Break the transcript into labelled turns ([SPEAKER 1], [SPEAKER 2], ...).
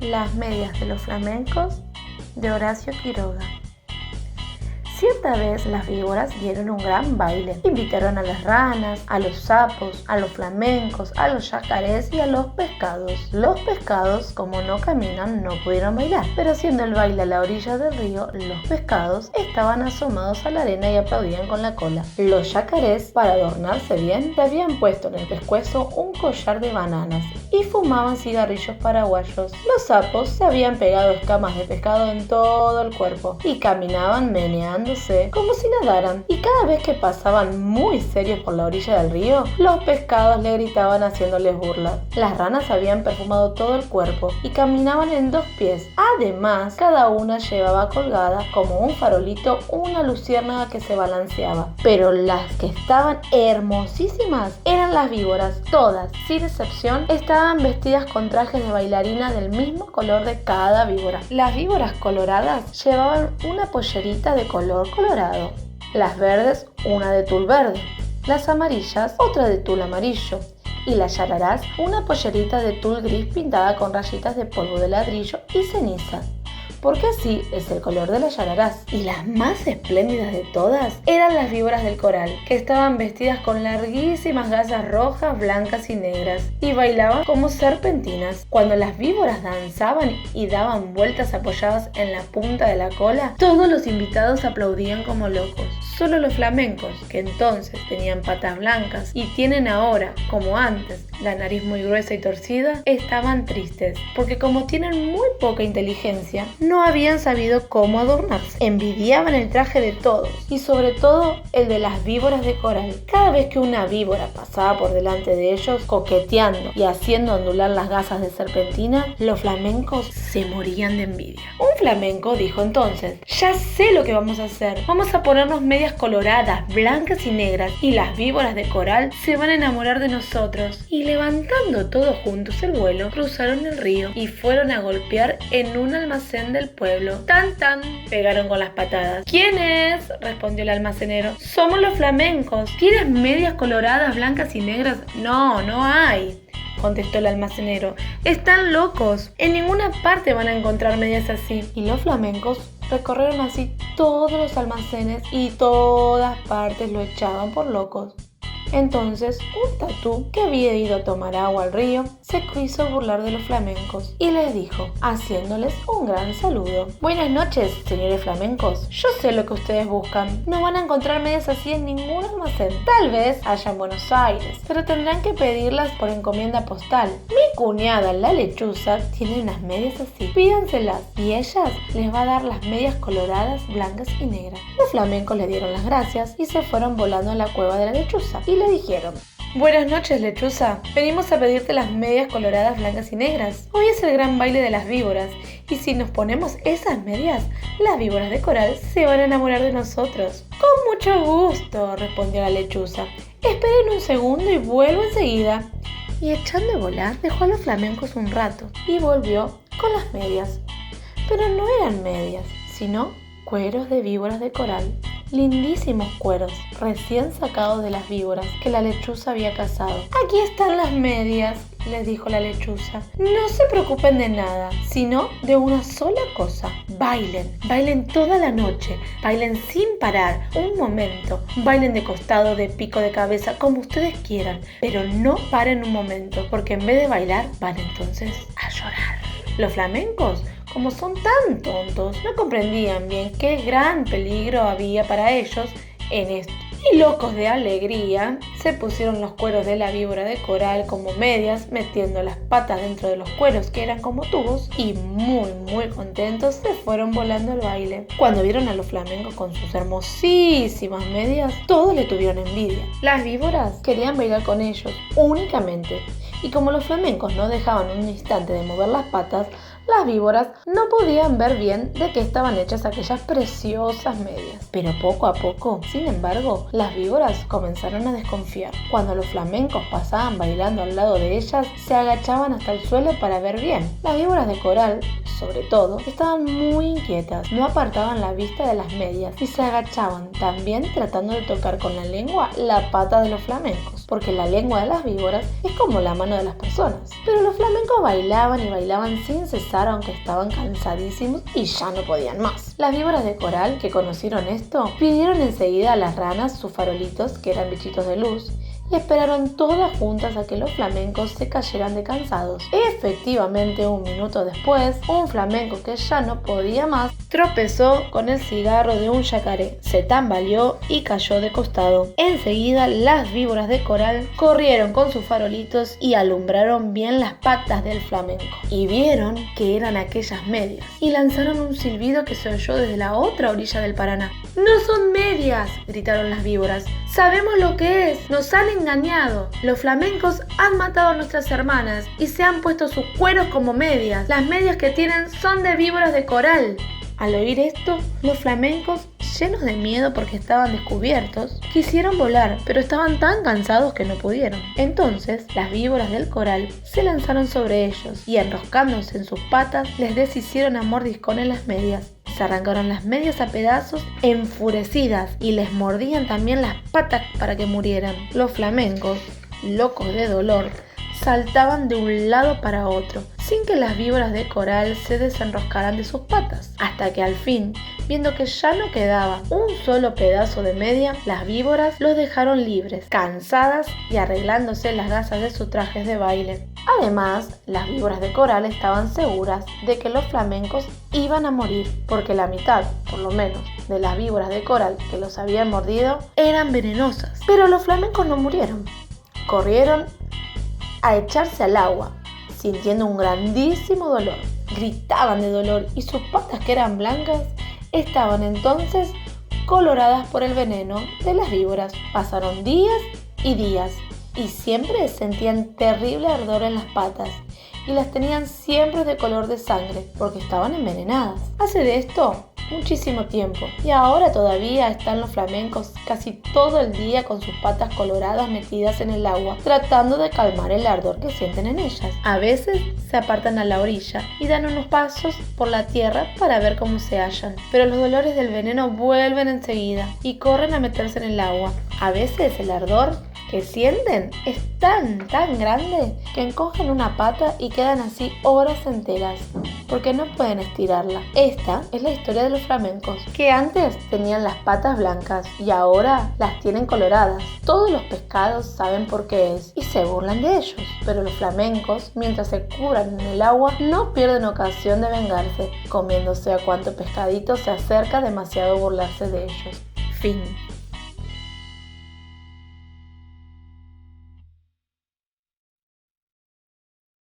[SPEAKER 1] Las medias de los flamencos, de Horacio Quiroga. Cierta vez las víboras dieron un gran baile. Invitaron a las ranas, a los sapos, a los flamencos, a los yacarés y a los pescados. Los pescados, como no caminan, no pudieron bailar, pero haciendo el baile a la orilla del río, los pescados estaban asomados a la arena y aplaudían con la cola. Los yacarés, para adornarse bien, se habían puesto en el pescuezo un collar de bananas y fumaban cigarrillos paraguayos. Los sapos se habían pegado escamas de pescado en todo el cuerpo y caminaban meneando como si nadaran, y cada vez que pasaban muy serios por la orilla del río, los pescados le gritaban haciéndoles burlas. Las ranas habían perfumado todo el cuerpo y caminaban en 2 pies. Además, cada una llevaba colgada, como un farolito, una luciérnaga que se balanceaba. Pero las que estaban hermosísimas eran las víboras. Todas, sin excepción, estaban vestidas con trajes de bailarina del mismo color de cada víbora. Las víboras coloradas llevaban una pollerita de color colorado, las verdes una de tul verde, las amarillas otra de tul amarillo y las yararás una pollerita de tul gris pintada con rayitas de polvo de ladrillo y ceniza, porque así es el color de las yararás. Y las más espléndidas de todas eran las víboras del coral, que estaban vestidas con larguísimas gasas rojas, blancas y negras, y bailaban como serpentinas. Cuando las víboras danzaban y daban vueltas apoyadas en la punta de la cola, todos los invitados aplaudían como locos. Solo los flamencos, que entonces tenían patas blancas y tienen ahora, como antes, la nariz muy gruesa y torcida, estaban tristes, porque como tienen muy poca inteligencia, no habían sabido cómo adornarse. Envidiaban el traje de todos, y sobre todo el de las víboras de coral. Cada vez que una víbora pasaba por delante de ellos, coqueteando y haciendo ondular las gasas de serpentina, los flamencos se morían de envidia. Un flamenco dijo entonces: ya sé lo que vamos a hacer. Vamos a ponernos medias coloradas, blancas y negras, y las víboras de coral se van a enamorar de nosotros. Y levantando todos juntos el vuelo, cruzaron el río y fueron a golpear en un almacén del pueblo. ¡Tan, tan! Pegaron con las patadas. ¿Quién es?, respondió el almacenero. Somos los flamencos. ¿Quieres medias coloradas, blancas y negras? No, no hay, contestó el almacenero. Están locos. En ninguna parte van a encontrar medias así. Y los flamencos recorrieron así todos los almacenes y todas partes lo echaban por locos. Entonces, un tatú que había ido a tomar agua al río se quiso burlar de los flamencos y les dijo, haciéndoles un gran saludo: buenas noches, señores flamencos. Yo sé lo que ustedes buscan. No van a encontrar medias así en ningún almacén. Tal vez haya en Buenos Aires, pero tendrán que pedirlas por encomienda postal. Mi cuñada, la lechuza, tiene unas medias así. Pídanselas y ella les va a dar las medias coloradas, blancas y negras. Los flamencos le dieron las gracias y se fueron volando a la cueva de la lechuza. Y le dijeron: buenas noches, lechuza. Venimos a pedirte las medias coloradas, blancas y negras. Hoy es el gran baile de las víboras, y si nos ponemos esas medias, las víboras de coral se van a enamorar de nosotros. Con mucho gusto, respondió la lechuza. Esperen un segundo y vuelvo enseguida. Y echando a volar, dejó a los flamencos un rato y volvió con las medias. Pero no eran medias, sino cueros de víboras de coral. Lindísimos cueros, recién sacados de las víboras que la lechuza había cazado. Aquí están las medias, les dijo la lechuza. No se preocupen de nada, sino de una sola cosa. Bailen, bailen toda la noche, bailen sin parar, un momento. Bailen de costado, de pico, de cabeza, como ustedes quieran, pero no paren un momento, porque en vez de bailar, van entonces a llorar. Los flamencos, como son tan tontos, no comprendían bien qué gran peligro había para ellos en esto. Y locos de alegría, se pusieron los cueros de la víbora de coral como medias, metiendo las patas dentro de los cueros que eran como tubos, y muy contentos se fueron volando al baile. Cuando vieron a los flamencos con sus hermosísimas medias, todos le tuvieron envidia. Las víboras querían bailar con ellos únicamente, y como los flamencos no dejaban un instante de mover las patas, las víboras no podían ver bien de qué estaban hechas aquellas preciosas medias. Pero poco a poco, sin embargo, las víboras comenzaron a desconfiar. Cuando los flamencos pasaban bailando al lado de ellas, se agachaban hasta el suelo para ver bien. Las víboras de coral, sobre todo, estaban muy inquietas, no apartaban la vista de las medias y se agachaban, también tratando de tocar con la lengua la pata de los flamencos, porque la lengua de las víboras es como la mano de las personas. Pero los flamencos bailaban y bailaban sin cesar nadar aunque estaban cansadísimos y ya no podían más. Las víboras de coral, que conocieron esto, pidieron enseguida a las ranas sus farolitos, que eran bichitos de luz, y esperaron todas juntas a que los flamencos se cayeran de cansados. Efectivamente, un minuto después, un flamenco que ya no podía más tropezó con el cigarro de un yacaré, se tambaleó y cayó de costado. Enseguida, las víboras de coral corrieron con sus farolitos y alumbraron bien las patas del flamenco. Y vieron que eran aquellas medias, y lanzaron un silbido que se oyó desde la otra orilla del Paraná. ¡No son medias!, gritaron las víboras. ¡Sabemos lo que es! ¡Nos han engañado! Los flamencos han matado a nuestras hermanas y se han puesto sus cueros como medias. Las medias que tienen son de víboras de coral. Al oír esto, los flamencos, llenos de miedo porque estaban descubiertos, quisieron volar, pero estaban tan cansados que no pudieron. Entonces, las víboras del coral se lanzaron sobre ellos y, enroscándose en sus patas, les deshicieron a mordiscones las medias. Se arrancaron las medias a pedazos enfurecidas y les mordían también las patas para que murieran. Los flamencos, locos de dolor, saltaban de un lado para otro, sin que las víboras de coral se desenroscaran de sus patas, hasta que al fin, viendo que ya no quedaba un solo pedazo de media, las víboras los dejaron libres, cansadas y arreglándose las gasas de sus trajes de baile. Además, las víboras de coral estaban seguras de que los flamencos iban a morir, porque la mitad, por lo menos, de las víboras de coral que los habían mordido eran venenosas. Pero los flamencos no murieron. Corrieron a echarse al agua, sintiendo un grandísimo dolor. Gritaban de dolor y sus patas, que eran blancas, estaban entonces coloradas por el veneno de las víboras. Pasaron días y días y siempre sentían terrible ardor en las patas y las tenían siempre de color de sangre porque estaban envenenadas. Hace de esto muchísimo tiempo y ahora todavía están los flamencos casi todo el día con sus patas coloradas metidas en el agua, tratando de calmar el ardor que sienten en ellas. A veces se apartan a la orilla y dan unos pasos por la tierra para ver cómo se hallan, pero los dolores del veneno vuelven enseguida y corren a meterse en el agua. A veces el ardor que sienten es tan grande que encogen una pata y quedan así horas enteras porque no pueden estirarla. Esta es la historia de los flamencos, que antes tenían las patas blancas y ahora las tienen coloradas. Todos los pescados saben por qué es y se burlan de ellos, pero los flamencos, mientras se cubran en el agua, no pierden ocasión de vengarse, comiéndose a cuanto pescadito se acerca demasiado a burlarse de ellos. Fin.